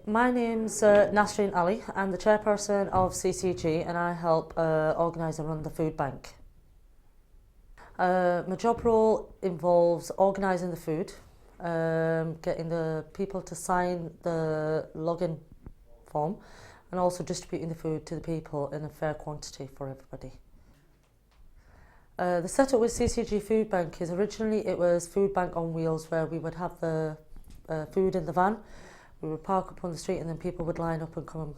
My name's Nasreen Ali. I'm the chairperson of CCG and I help organise and run the food bank. My job role involves organising the food, getting the people to sign the login form and also distributing the food to the people in a fair quantity for everybody. The setup with CCG Food Bank is originally it was food bank on wheels where we would have the food in the van. We would park up on the street and then people would line up and come and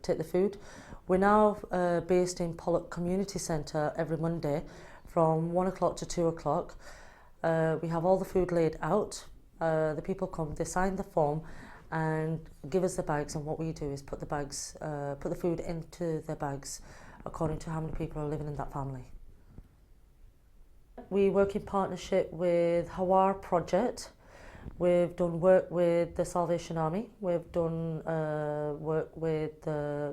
take the food. We're now based in Pollock Community Centre every Monday from 1 o'clock to 2 o'clock. We have all the food laid out. The people come, they sign the form and give us the bags, and what we do is put the food into their bags according to how many people are living in that family. We work in partnership with Hawar Project. We've done work with the Salvation Army, we've done work with the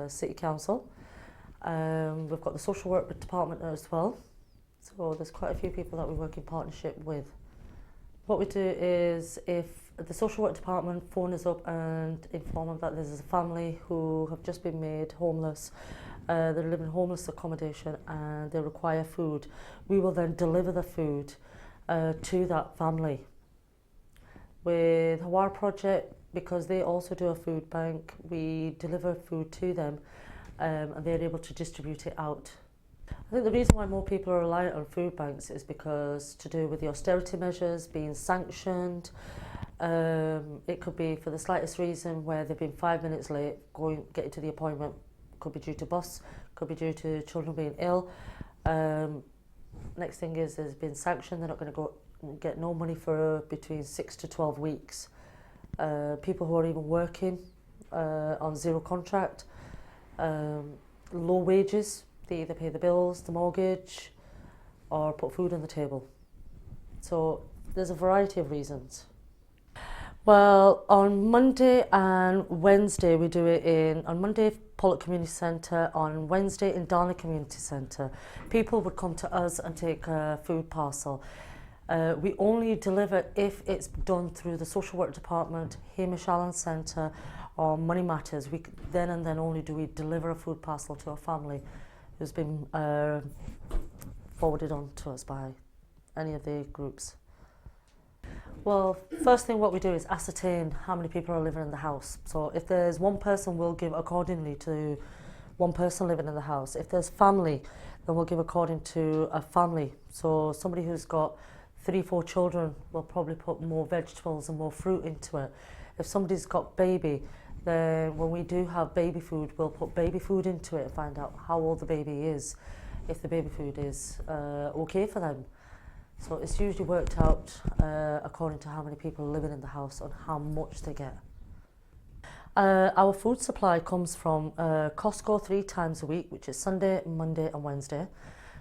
City Council, we've got the social work department as well, so there's quite a few people that we work in partnership with. What we do is if the social work department phone us up and inform them that there's a family who have just been made homeless, they're living in homeless accommodation and they require food, we will then deliver the food to that family. With Hawar Project, because they also do a food bank, we deliver food to them and they're able to distribute it out. I think the reason why more people are reliant on food banks is because to do with the austerity measures being sanctioned. It could be for the slightest reason where they've been 5 minutes late getting to the appointment. Could be due to bus, could be due to children being ill. Next thing is there's been sanctioned, they're not going to get no money for between 6 to 12 weeks. People who are even working on zero contract, low wages, they either pay the bills, the mortgage, or put food on the table. So there's a variety of reasons. Well, on Monday and Wednesday we do it on Monday Pollock Community Centre, on Wednesday in Darnley Community Centre. People would come to us and take a food parcel. We only deliver if it's done through the social work department, Hamish Allen Centre or Money Matters. Then and then only do we deliver a food parcel to a family who's been forwarded on to us by any of the groups. Well, first thing what we do is ascertain how many people are living in the house. So if there's one person, we'll give accordingly to one person living in the house. If there's family, then we'll give according to a family. So somebody who's got 3-4 children will probably put more vegetables and more fruit into it. If somebody's got baby, then when we do have baby food, we'll put baby food into it and find out how old the baby is, if the baby food is okay for them. So it's usually worked out according to how many people are living in the house and how much they get. Our food supply comes from Costco 3 times a week, which is Sunday, Monday and Wednesday.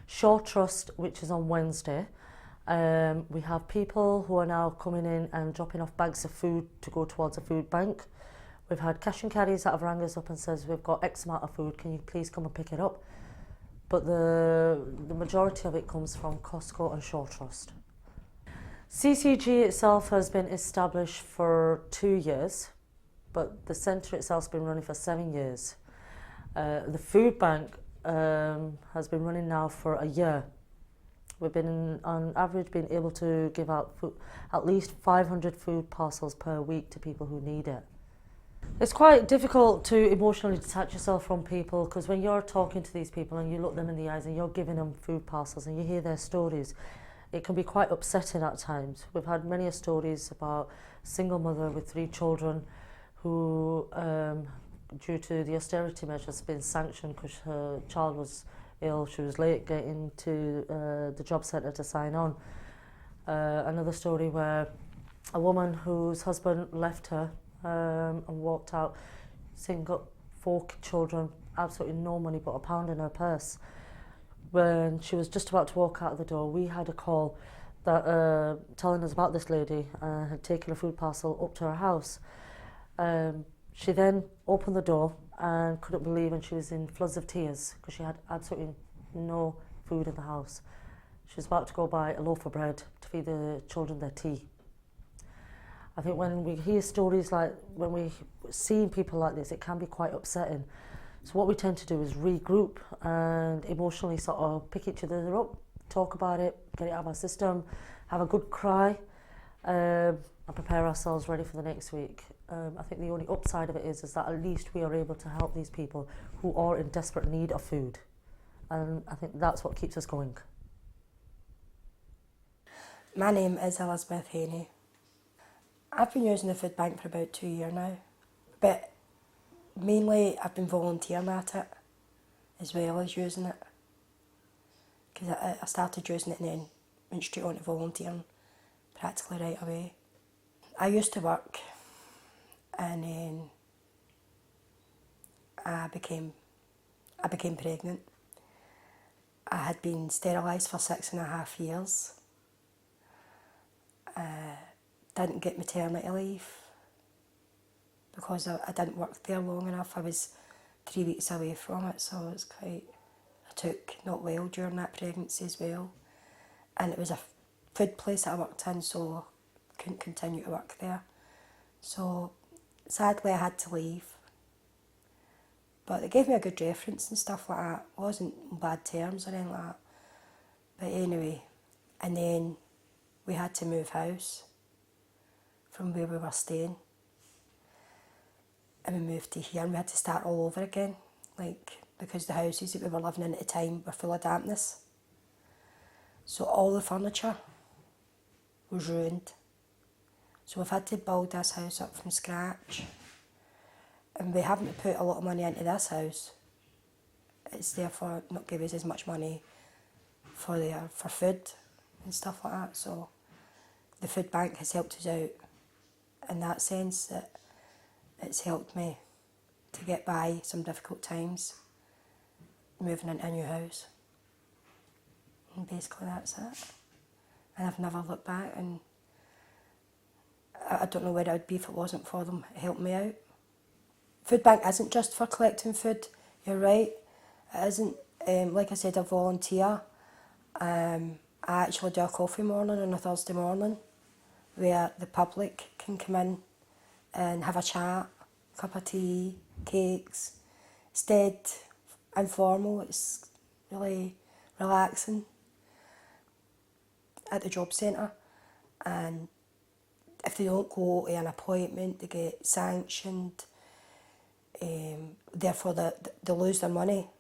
Shore Trust, which is on Wednesday. We have people who are now coming in and dropping off bags of food to go towards a food bank. We've had cash and carries that have rang us up and says we've got X amount of food, can you please come and pick it up? But the majority of it comes from Costco and Shore Trust. CCG itself has been established for 2 years, but the centre itself has been running for 7 years. The food bank has been running now for a year. We've been, on average, been able to give out at least 500 food parcels per week to people who need it. It's quite difficult to emotionally detach yourself from people, because when you're talking to these people and you look them in the eyes and you're giving them food parcels and you hear their stories, it can be quite upsetting at times. We've had many stories about a single mother with 3 children who, due to the austerity measures, been sanctioned because her child was ill, she was late getting to the job centre to sign on. Another story where a woman whose husband left her and walked out, saying got 4 children, absolutely no money but £1 in her purse. When she was just about to walk out of the door, we had a call that telling us about this lady had taken a food parcel up to her house. She then opened the door and couldn't believe, and she was in floods of tears because she had absolutely no food in the house. She was about to go buy a loaf of bread to feed the children their tea. I think when we hear stories like, when we see people like this, it can be quite upsetting. So what we tend to do is regroup and emotionally sort of pick each other up, talk about it, get it out of our system, have a good cry, and prepare ourselves ready for the next week. I think the only upside of it is that at least we are able to help these people who are in desperate need of food. And I think that's what keeps us going. My name is Elizabeth Haney. I've been using the food bank for about 2 years now, but mainly I've been volunteering at it as well as using it, because I started using it and then went straight on to volunteering practically right away. I used to work and then I became pregnant. I had been sterilised for 6.5 years. Didn't get maternity leave because I didn't work there long enough. I was 3 weeks away from it, so I took not well during that pregnancy as well. And it was a food place that I worked in, so I couldn't continue to work there. So sadly I had to leave. But they gave me a good reference and stuff like that. It wasn't in bad terms or anything like that. But anyway, and then we had to move house from where we were staying. And we moved to here and we had to start all over again. Because the houses that we were living in at the time were full of dampness. So all the furniture was ruined. So we've had to build this house up from scratch. And we haven't put a lot of money into this house. It's therefore not give us as much money for food and stuff like that. So the food bank has helped us out in that sense, that it's helped me to get by some difficult times moving into a new house. And basically that's it. And I've never looked back, and I don't know where I would be if it wasn't for them helping me out. Food bank isn't just for collecting food, you're right. It isn't, like I said, I volunteer. I actually do a coffee morning on a Thursday morning where the public can come in and have a chat, a cup of tea, cakes. It's dead informal, it's really relaxing at the job centre. And if they don't go to an appointment, they get sanctioned. Therefore they lose their money.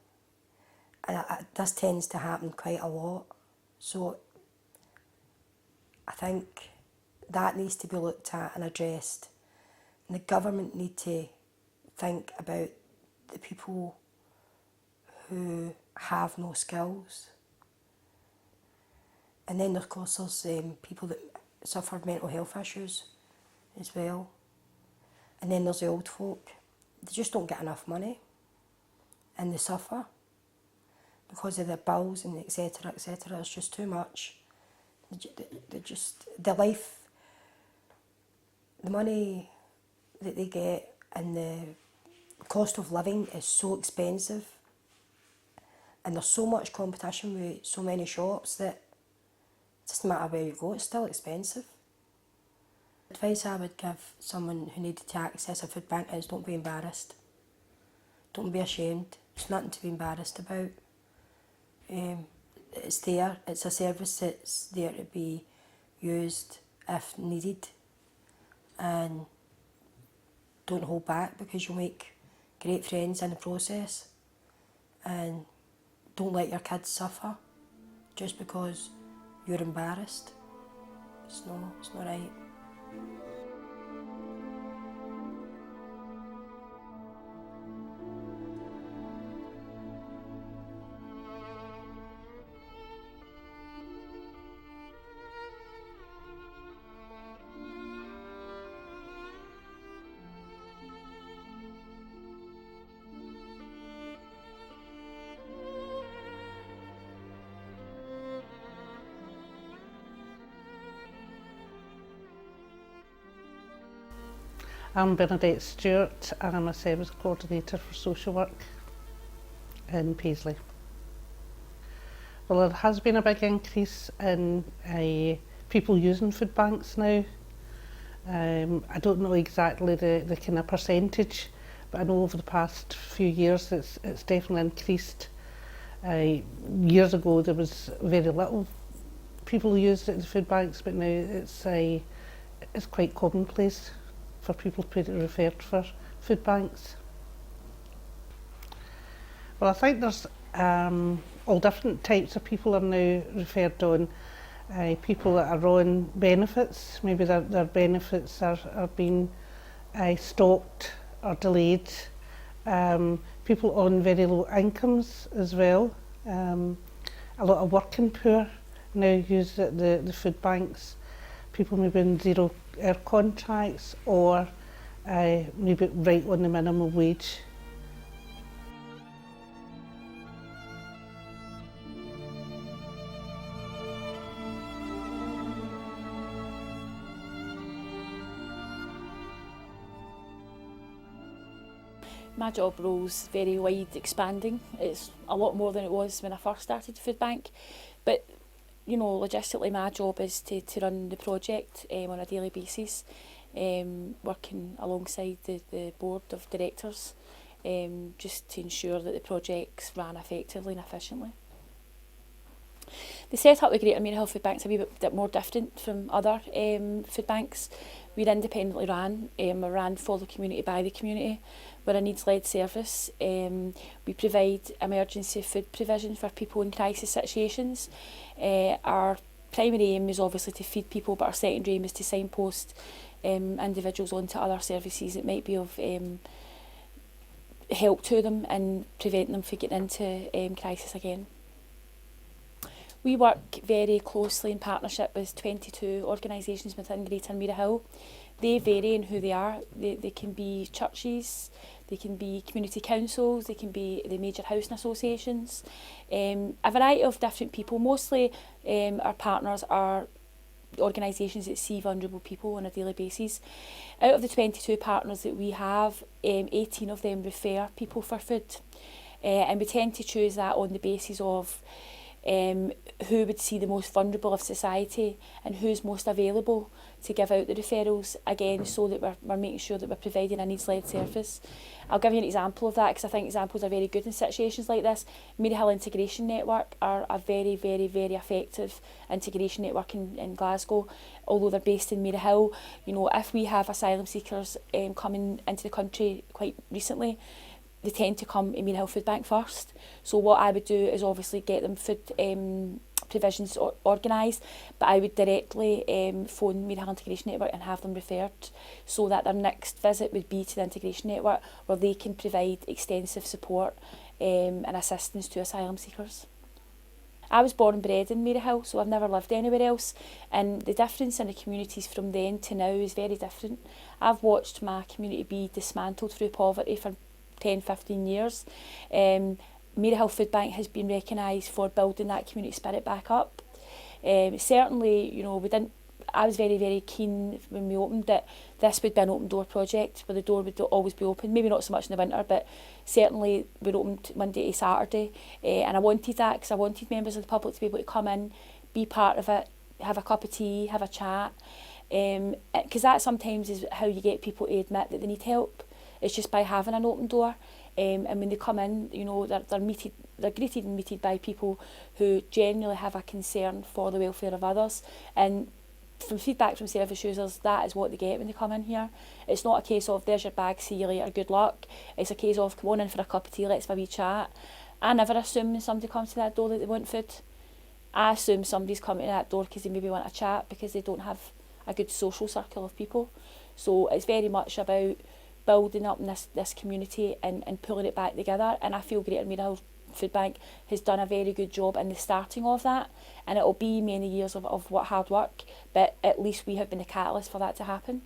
And this tends to happen quite a lot. So I think that needs to be looked at and addressed. And the government need to think about the people who have no skills. And then of course there's people that suffer mental health issues as well. And then there's the old folk. They just don't get enough money and they suffer because of their bills and etc. etc. It's just too much. The life, the money that they get and the cost of living is so expensive, and there's so much competition with so many shops that it doesn't matter where you go, it's still expensive. The advice I would give someone who needed to access a food bank is don't be embarrassed. Don't be ashamed. There's nothing to be embarrassed about. It's there. It's a service that's there to be used if needed. And don't hold back, because you'll make great friends in the process. And don't let your kids suffer just because you're embarrassed. It's not right. I'm Bernadette Stewart and I'm a Service Coordinator for Social Work in Paisley. Well, there has been a big increase in people using food banks now. I don't know exactly the kind of percentage, but I know over the past few years it's definitely increased. Years ago there was very little people who used it in food banks, but now it's quite commonplace for people to be referred for food banks. Well, I think there's all different types of people are now referred on. People that are on benefits, maybe their benefits are being stopped or delayed. People on very low incomes as well. A lot of working poor now use the food banks. People maybe in zero-hour contracts or maybe right on the minimum wage. My job role's very wide expanding. It's a lot more than it was when I first started the food bank. But you know, logistically my job is to run the project on a daily basis, working alongside the board of directors, just to ensure that the project's ran effectively and efficiently. The setup with Greater Mary Hill Food Bank's a wee bit more different from other food banks. We're independently ran, we're ran for the community, by the community. We're a needs-led service. We provide emergency food provision for people in crisis situations. Our primary aim is obviously to feed people, but our secondary aim is to signpost individuals onto other services that might be of help to them and prevent them from getting into crisis again. We work very closely in partnership with 22 organisations within Greater Mary Hill. They vary in who they are. They can be churches, they can be community councils, they can be the major housing associations, a variety of different people. Mostly our partners are organisations that see vulnerable people on a daily basis. Out of the 22 partners that we have, 18 of them refer people for food, and we tend to choose that on the basis of who would see the most vulnerable of society and who's most available to give out the referrals, again, so that we're making sure that we're providing a needs-led service. I'll give you an example of that because I think examples are very good in situations like this. Mary Hill Integration Network are a very, very, very effective integration network in Glasgow. Although they're based in Mary Hill, you know, if we have asylum seekers coming into the country quite recently, they tend to come in Mary Hill Food Bank first. So what I would do is obviously get them food provisions organised, but I would directly phone Mary Hill Integration Network and have them referred so that their next visit would be to the Integration Network where they can provide extensive support and assistance to asylum seekers. I was born and bred in Mary Hill, so I've never lived anywhere else, and the difference in the communities from then to now is very different. I've watched my community be dismantled through poverty for 10-15 years. Mary Hill Food Bank has been recognised for building that community spirit back up. Certainly, you know, I was very, very keen when we opened that this would be an open door project where the door would always be open, maybe not so much in the winter, but certainly we're opened Monday to Saturday, and I wanted that because I wanted members of the public to be able to come in, be part of it, have a cup of tea, have a chat, because that sometimes is how you get people to admit that they need help. It's just by having an open door, and when they come in, you know, they're greeted and meted by people who genuinely have a concern for the welfare of others. And from feedback from service users, that is what they get when they come in here. It's not a case of there's your bag, see you later, good luck. It's a case of come on in for a cup of tea, let's have a wee chat. I never assume when somebody comes to that door that they want food. I assume somebody's coming to that door because they maybe want a chat because they don't have a good social circle of people. So it's very much about building up this community and pulling it back together, and I feel Greater Mary Hill Food Bank has done a very good job in the starting of that, and it'll be many years of hard work, but at least we have been the catalyst for that to happen.